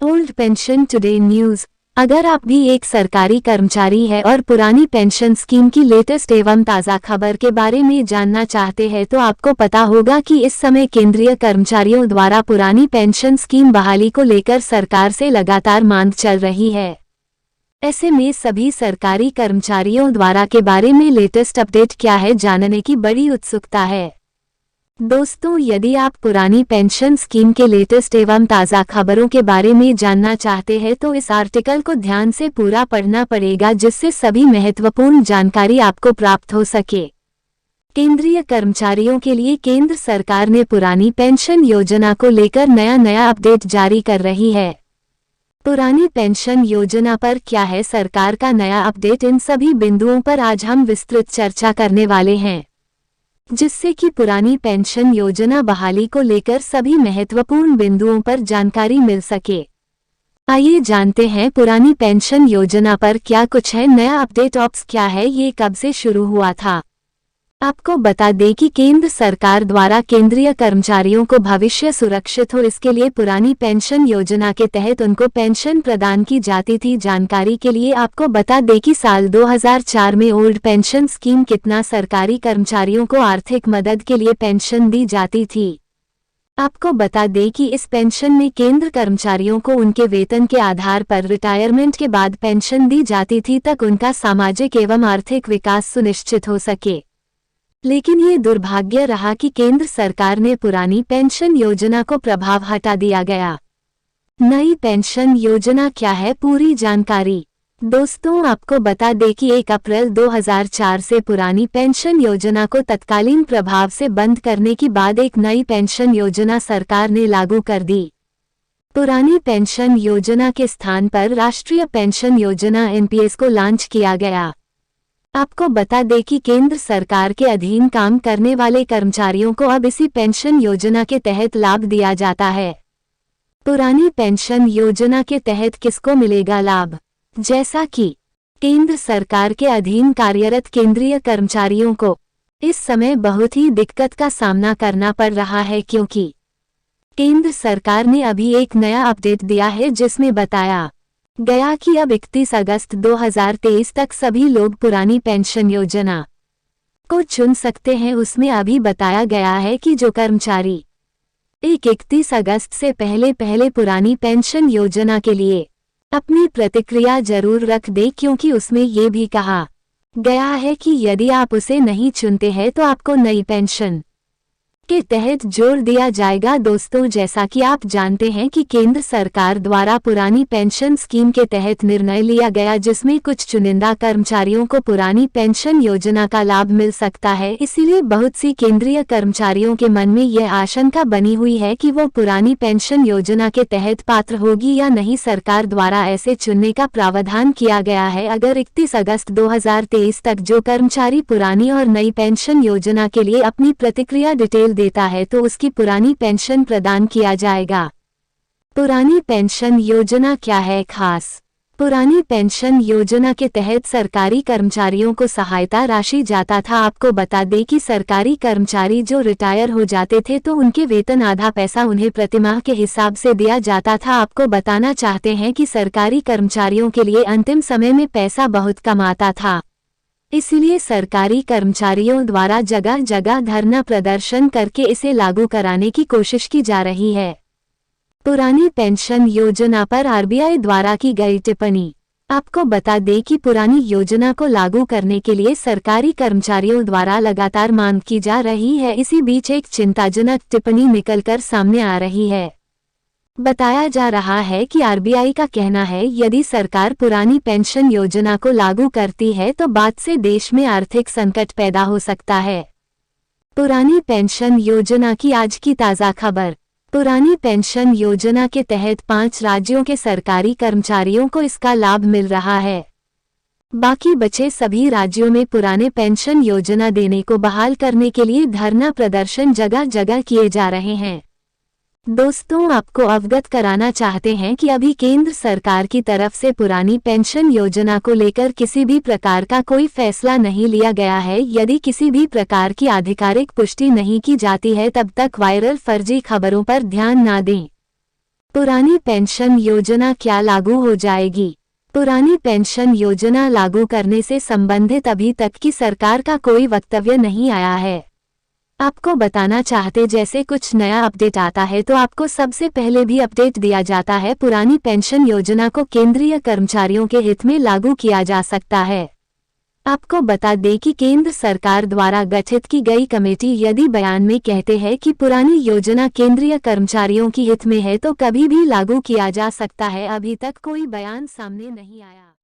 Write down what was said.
Old pension today news. अगर आप भी एक सरकारी कर्मचारी है और पुरानी पेंशन स्कीम की लेटेस्ट एवं ताज़ा खबर के बारे में जानना चाहते हैं तो आपको पता होगा कि इस समय केंद्रीय कर्मचारियों द्वारा पुरानी पेंशन स्कीम बहाली को लेकर सरकार से लगातार मांग चल रही है। ऐसे में सभी सरकारी कर्मचारियों द्वारा के बारे में लेटेस्ट अपडेट क्या है जानने की बड़ी उत्सुकता है। दोस्तों, यदि आप पुरानी पेंशन स्कीम के लेटेस्ट एवं ताज़ा खबरों के बारे में जानना चाहते हैं तो इस आर्टिकल को ध्यान से पूरा पढ़ना पड़ेगा, जिससे सभी महत्वपूर्ण जानकारी आपको प्राप्त हो सके। केंद्रीय कर्मचारियों के लिए केंद्र सरकार ने पुरानी पेंशन योजना को लेकर नया अपडेट जारी कर रही है। पुरानी पेंशन योजना पर क्या है सरकार का नया अपडेट, इन सभी बिंदुओं पर आज हम विस्तृत चर्चा करने वाले हैं, जिससे कि पुरानी पेंशन योजना बहाली को लेकर सभी महत्वपूर्ण बिंदुओं पर जानकारी मिल सके। आइए जानते हैं पुरानी पेंशन योजना पर क्या कुछ है नया अपडेट। ऑप्स क्या है, ये कब से शुरू हुआ था। आपको बता दें कि केंद्र सरकार द्वारा केंद्रीय कर्मचारियों को भविष्य सुरक्षित हो, इसके लिए पुरानी पेंशन योजना के तहत उनको पेंशन प्रदान की जाती थी। जानकारी के लिए आपको बता दें कि साल 2004 में ओल्ड पेंशन स्कीम कितना सरकारी कर्मचारियों को आर्थिक मदद के लिए पेंशन दी जाती थी। आपको बता दें कि इस पेंशन में केंद्र कर्मचारियों को उनके वेतन के आधार पर रिटायरमेंट के बाद पेंशन दी जाती थी, तक उनका सामाजिक एवं आर्थिक विकास सुनिश्चित हो सके। लेकिन ये दुर्भाग्य रहा कि केंद्र सरकार ने पुरानी पेंशन योजना को प्रभाव हटा दिया गया। नई पेंशन योजना क्या है, पूरी जानकारी। दोस्तों, आपको बता दें कि 1 अप्रैल 2004 से पुरानी पेंशन योजना को तत्कालीन प्रभाव से बंद करने के बाद एक नई पेंशन योजना सरकार ने लागू कर दी। पुरानी पेंशन योजना के स्थान पर राष्ट्रीय पेंशन योजना एनपीएस को लॉन्च किया गया। आपको बता दें कि केंद्र सरकार के अधीन काम करने वाले कर्मचारियों को अब इसी पेंशन योजना के तहत लाभ दिया जाता है। पुरानी पेंशन योजना के तहत किसको मिलेगा लाभ, जैसा कि केंद्र सरकार के अधीन कार्यरत केंद्रीय कर्मचारियों को इस समय बहुत ही दिक्कत का सामना करना पड़ रहा है, क्योंकि केंद्र सरकार ने अभी एक नया अपडेट दिया है जिसमें बताया गया कि अब 31 अगस्त 2023 तक सभी लोग पुरानी पेंशन योजना को चुन सकते हैं। उसमें अभी बताया गया है कि जो कर्मचारी 31 अगस्त से पहले पुरानी पेंशन योजना के लिए अपनी प्रतिक्रिया जरूर रख दे, क्योंकि उसमें ये भी कहा गया है कि यदि आप उसे नहीं चुनते हैं तो आपको नई पेंशन के तहत जोड़ दिया जाएगा। दोस्तों, जैसा कि आप जानते हैं कि केंद्र सरकार द्वारा पुरानी पेंशन स्कीम के तहत निर्णय लिया गया, जिसमें कुछ चुनिंदा कर्मचारियों को पुरानी पेंशन योजना का लाभ मिल सकता है। इसीलिए बहुत सी केंद्रीय कर्मचारियों के मन में यह आशंका बनी हुई है कि वो पुरानी पेंशन योजना के तहत पात्र होगी या नहीं। सरकार द्वारा ऐसे चुनने का प्रावधान किया गया है। अगर 31 अगस्त 2023 तक जो कर्मचारी पुरानी और नई पेंशन योजना के लिए अपनी प्रतिक्रिया डिटेल देता है तो उसकी पुरानी पेंशन प्रदान किया जाएगा। पुरानी पेंशन योजना क्या है खास। पुरानी पेंशन योजना के तहत सरकारी कर्मचारियों को सहायता राशि जाता था। आपको बता दें कि सरकारी कर्मचारी जो रिटायर हो जाते थे तो उनके वेतन आधा पैसा उन्हें प्रतिमाह के हिसाब से दिया जाता था। आपको बताना चाहते हैं कि सरकारी कर्मचारियों के लिए अंतिम समय में पैसा बहुत कम आता था, इसलिए सरकारी कर्मचारियों द्वारा जगह जगह धरना प्रदर्शन करके इसे लागू कराने की कोशिश की जा रही है। पुरानी पेंशन योजना पर आरबीआई द्वारा की गई टिप्पणी। आपको बता दें कि पुरानी योजना को लागू करने के लिए सरकारी कर्मचारियों द्वारा लगातार मांग की जा रही है। इसी बीच एक चिंताजनक टिप्पणी निकलकर सामने आ रही है। बताया जा रहा है कि आरबीआई का कहना है, यदि सरकार पुरानी पेंशन योजना को लागू करती है तो बाद से देश में आर्थिक संकट पैदा हो सकता है। पुरानी पेंशन योजना की आज की ताज़ा खबर। पुरानी पेंशन योजना के तहत 5 राज्यों के सरकारी कर्मचारियों को इसका लाभ मिल रहा है। बाकी बचे सभी राज्यों में पुराने पेंशन योजना देने को बहाल करने के लिए धरना प्रदर्शन जगह जगह किए जा रहे हैं। दोस्तों, आपको अवगत कराना चाहते हैं कि अभी केंद्र सरकार की तरफ से पुरानी पेंशन योजना को लेकर किसी भी प्रकार का कोई फैसला नहीं लिया गया है। यदि किसी भी प्रकार की आधिकारिक पुष्टि नहीं की जाती है तब तक वायरल फर्जी खबरों पर ध्यान ना दें। पुरानी पेंशन योजना क्या लागू हो जाएगी? पुरानी पेंशन योजना लागू करने से संबंधित अभी तक की सरकार का कोई वक्तव्य नहीं आया है। आपको बताना चाहते जैसे कुछ नया अपडेट आता है तो आपको सबसे पहले भी अपडेट दिया जाता है। पुरानी पेंशन योजना को केंद्रीय कर्मचारियों के हित में लागू किया जा सकता है। आपको बता दें कि केंद्र सरकार द्वारा गठित की गई कमेटी यदि बयान में कहते हैं कि पुरानी योजना केंद्रीय कर्मचारियों की हित में है तो कभी भी लागू किया जा सकता है। अभी तक कोई बयान सामने नहीं आया।